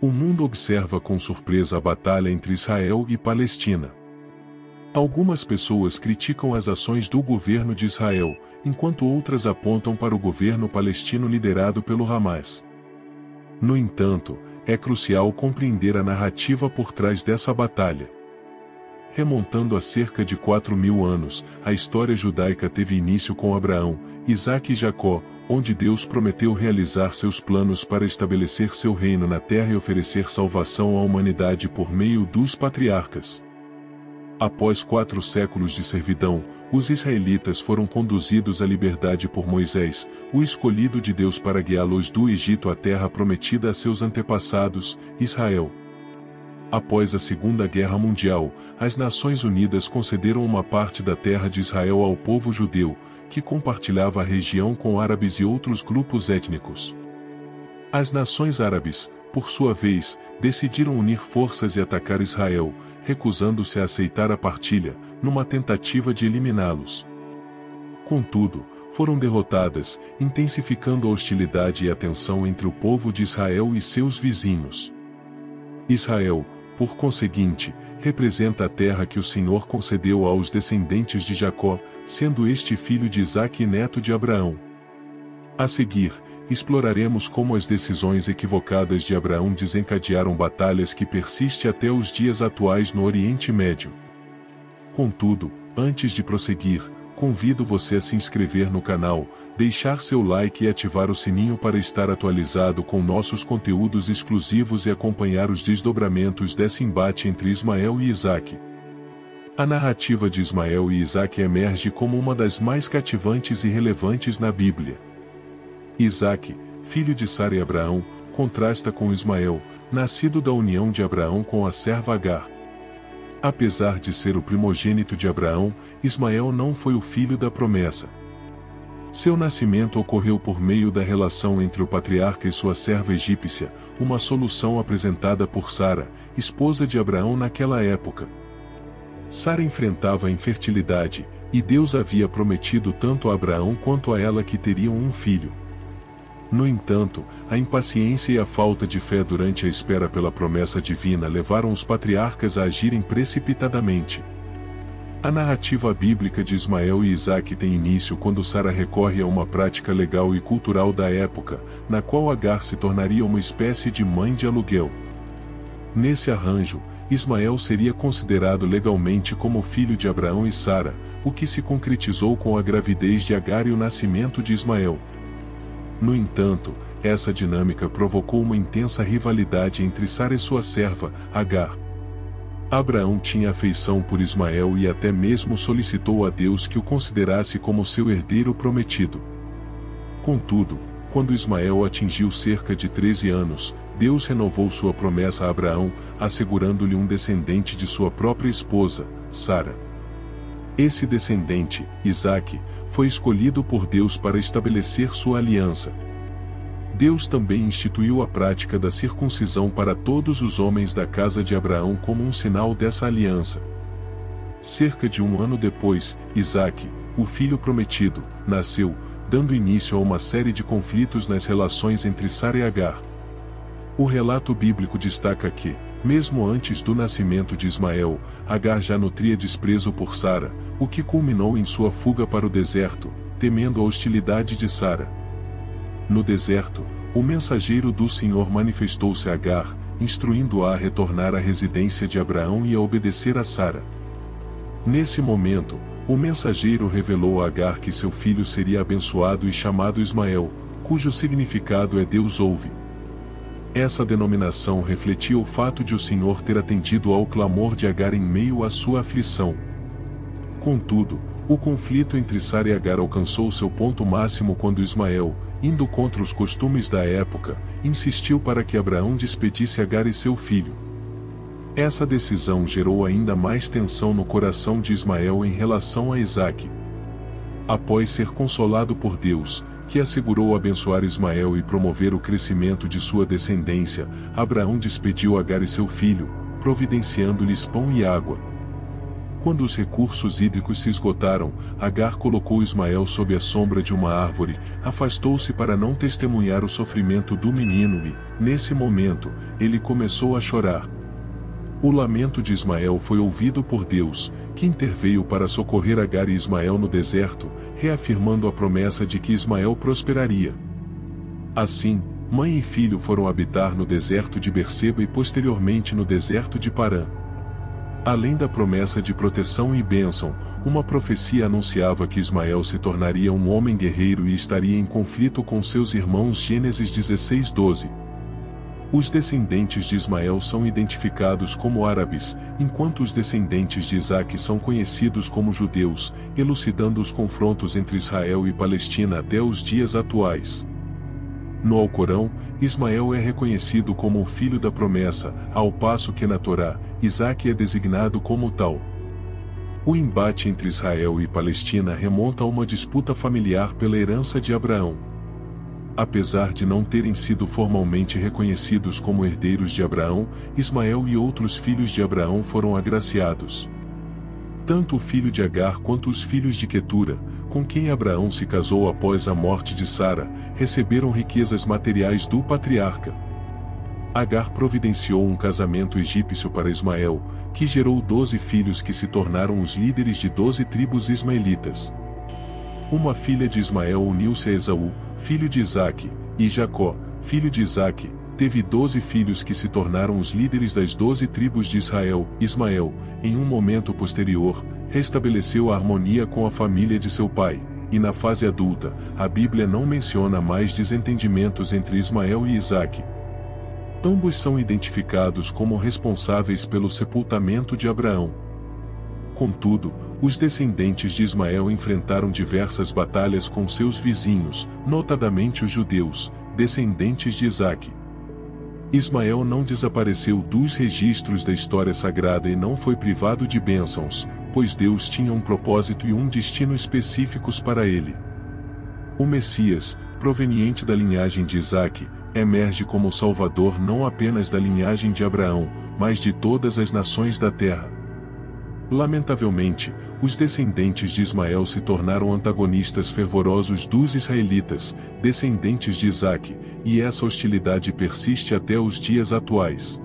O mundo observa com surpresa a batalha entre Israel e Palestina. Algumas pessoas criticam as ações do governo de Israel, enquanto outras apontam para o governo palestino liderado pelo Hamas. No entanto, é crucial compreender a narrativa por trás dessa batalha. Remontando a cerca de 4.000 anos, a história judaica teve início com Abraão, Isaque e Jacó, onde Deus prometeu realizar seus planos para estabelecer seu reino na terra e oferecer salvação à humanidade por meio dos patriarcas. Após 4 séculos de servidão, os israelitas foram conduzidos à liberdade por Moisés, o escolhido de Deus para guiá-los do Egito à terra prometida a seus antepassados, Israel. Após a Segunda Guerra Mundial, as Nações Unidas concederam uma parte da terra de Israel ao povo judeu, que compartilhava a região com árabes e outros grupos étnicos. As nações árabes, por sua vez, decidiram unir forças e atacar Israel, recusando-se a aceitar a partilha, numa tentativa de eliminá-los. Contudo, foram derrotadas, intensificando a hostilidade e a tensão entre o povo de Israel e seus vizinhos. Israel, por conseguinte, representa a terra que o Senhor concedeu aos descendentes de Jacó, sendo este filho de Isaque e neto de Abraão. A seguir, exploraremos como as decisões equivocadas de Abraão desencadearam batalhas que persistem até os dias atuais no Oriente Médio. Contudo, antes de prosseguir, convido você a se inscrever no canal, deixar seu like e ativar o sininho para estar atualizado com nossos conteúdos exclusivos e acompanhar os desdobramentos desse embate entre Ismael e Isaque. A narrativa de Ismael e Isaque emerge como uma das mais cativantes e relevantes na Bíblia. Isaque, filho de Sara e Abraão, contrasta com Ismael, nascido da união de Abraão com a serva Agar. Apesar de ser o primogênito de Abraão, Ismael não foi o filho da promessa. Seu nascimento ocorreu por meio da relação entre o patriarca e sua serva egípcia, uma solução apresentada por Sara, esposa de Abraão naquela época. Sara enfrentava a infertilidade, e Deus havia prometido tanto a Abraão quanto a ela que teriam um filho. No entanto, a impaciência e a falta de fé durante a espera pela promessa divina levaram os patriarcas a agirem precipitadamente. A narrativa bíblica de Ismael e Isaque tem início quando Sara recorre a uma prática legal e cultural da época, na qual Agar se tornaria uma espécie de mãe de aluguel. Nesse arranjo, Ismael seria considerado legalmente como filho de Abraão e Sara, o que se concretizou com a gravidez de Agar e o nascimento de Ismael. No entanto, essa dinâmica provocou uma intensa rivalidade entre Sara e sua serva, Agar. Abraão tinha afeição por Ismael e até mesmo solicitou a Deus que o considerasse como seu herdeiro prometido. Contudo, quando Ismael atingiu cerca de 13 anos, Deus renovou sua promessa a Abraão, assegurando-lhe um descendente de sua própria esposa, Sara. Esse descendente, Isaque, foi escolhido por Deus para estabelecer sua aliança. Deus também instituiu a prática da circuncisão para todos os homens da casa de Abraão como um sinal dessa aliança. Cerca de 1 ano depois, Isaque, o filho prometido, nasceu, dando início a uma série de conflitos nas relações entre Sara e Agar. O relato bíblico destaca que, mesmo antes do nascimento de Ismael, Agar já nutria desprezo por Sara, o que culminou em sua fuga para o deserto, temendo a hostilidade de Sara. No deserto, o mensageiro do Senhor manifestou-se a Agar, instruindo-a a retornar à residência de Abraão e a obedecer a Sara. Nesse momento, o mensageiro revelou a Agar que seu filho seria abençoado e chamado Ismael, cujo significado é Deus ouve. Essa denominação refletia o fato de o Senhor ter atendido ao clamor de Agar em meio à sua aflição. Contudo, o conflito entre Sara e Agar alcançou seu ponto máximo quando Ismael, indo contra os costumes da época, insistiu para que Abraão despedisse Agar e seu filho. Essa decisão gerou ainda mais tensão no coração de Ismael em relação a Isaque. Após ser consolado por Deus, que assegurou abençoar Ismael e promover o crescimento de sua descendência, Abraão despediu Agar e seu filho, providenciando-lhes pão e água. Quando os recursos hídricos se esgotaram, Agar colocou Ismael sob a sombra de uma árvore, afastou-se para não testemunhar o sofrimento do menino e, nesse momento, ele começou a chorar. O lamento de Ismael foi ouvido por Deus, que interveio para socorrer Agar e Ismael no deserto, reafirmando a promessa de que Ismael prosperaria. Assim, mãe e filho foram habitar no deserto de Berseba e posteriormente no deserto de Parã. Além da promessa de proteção e bênção, uma profecia anunciava que Ismael se tornaria um homem guerreiro e estaria em conflito com seus irmãos. Gênesis 16:12. Os descendentes de Ismael são identificados como árabes, enquanto os descendentes de Isaque são conhecidos como judeus, elucidando os confrontos entre Israel e Palestina até os dias atuais. No Alcorão, Ismael é reconhecido como o filho da promessa, ao passo que na Torá, Isaque é designado como tal. O embate entre Israel e Palestina remonta a uma disputa familiar pela herança de Abraão. Apesar de não terem sido formalmente reconhecidos como herdeiros de Abraão, Ismael e outros filhos de Abraão foram agraciados. Tanto o filho de Agar quanto os filhos de Quetura, com quem Abraão se casou após a morte de Sara, receberam riquezas materiais do patriarca. Agar providenciou um casamento egípcio para Ismael, que gerou 12 filhos que se tornaram os líderes de 12 tribos ismaelitas. Uma filha de Ismael uniu-se a Esaú, filho de Isaque, e Jacó, filho de Isaque, teve 12 filhos que se tornaram os líderes das 12 tribos de Israel. Ismael, em um momento posterior, restabeleceu a harmonia com a família de seu pai, e na fase adulta, a Bíblia não menciona mais desentendimentos entre Ismael e Isaque. Ambos são identificados como responsáveis pelo sepultamento de Abraão. Contudo, os descendentes de Ismael enfrentaram diversas batalhas com seus vizinhos, notadamente os judeus, descendentes de Isaque. Ismael não desapareceu dos registros da história sagrada e não foi privado de bênçãos, pois Deus tinha um propósito e um destino específicos para ele. O Messias, proveniente da linhagem de Isaque, emerge como Salvador não apenas da linhagem de Abraão, mas de todas as nações da terra. Lamentavelmente, os descendentes de Ismael se tornaram antagonistas fervorosos dos israelitas, descendentes de Isaque, e essa hostilidade persiste até os dias atuais.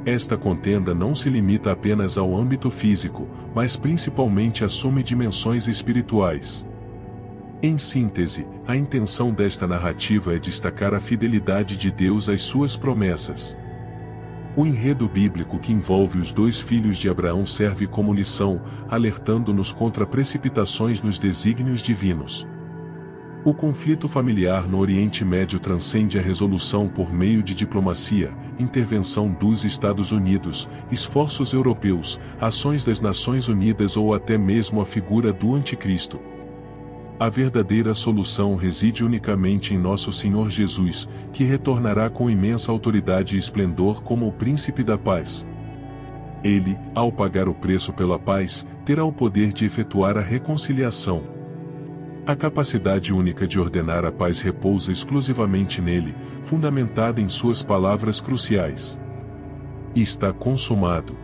Esta contenda não se limita apenas ao âmbito físico, mas principalmente assume dimensões espirituais. Em síntese, a intenção desta narrativa é destacar a fidelidade de Deus às suas promessas. O enredo bíblico que envolve os dois filhos de Abraão serve como lição, alertando-nos contra precipitações nos desígnios divinos. O conflito familiar no Oriente Médio transcende a resolução por meio de diplomacia, intervenção dos Estados Unidos, esforços europeus, ações das Nações Unidas ou até mesmo a figura do Anticristo. A verdadeira solução reside unicamente em nosso Senhor Jesus, que retornará com imensa autoridade e esplendor como o Príncipe da Paz. Ele, ao pagar o preço pela paz, terá o poder de efetuar a reconciliação. A capacidade única de ordenar a paz repousa exclusivamente nele, fundamentada em suas palavras cruciais. Está consumado.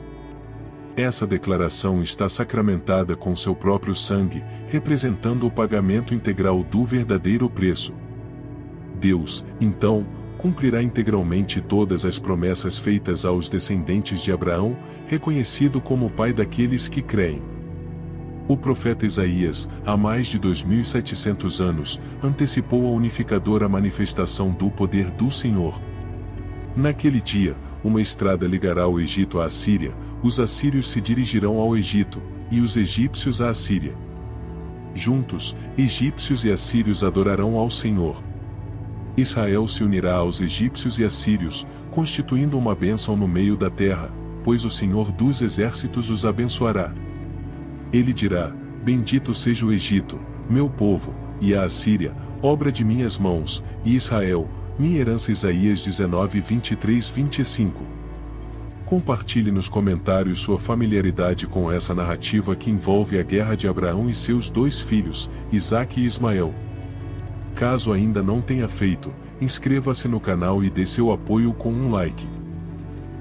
Essa declaração está sacramentada com seu próprio sangue, representando o pagamento integral do verdadeiro preço. Deus, então, cumprirá integralmente todas as promessas feitas aos descendentes de Abraão, reconhecido como o pai daqueles que creem. O profeta Isaías, há mais de 2700 anos, antecipou a unificadora manifestação do poder do Senhor. Naquele dia, uma estrada ligará o Egito à Assíria, os assírios se dirigirão ao Egito, e os egípcios à Assíria. Juntos, egípcios e assírios adorarão ao Senhor. Israel se unirá aos egípcios e assírios, constituindo uma bênção no meio da terra, pois o Senhor dos exércitos os abençoará. Ele dirá: bendito seja o Egito, meu povo, e a Assíria, obra de minhas mãos, e Israel, minha herança. Isaías 19, 23, 25. Compartilhe nos comentários sua familiaridade com essa narrativa que envolve a guerra de Abraão e seus dois filhos, Isaque e Ismael. Caso ainda não tenha feito, inscreva-se no canal e dê seu apoio com um like.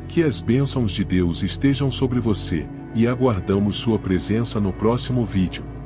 Que as bênçãos de Deus estejam sobre você, e aguardamos sua presença no próximo vídeo.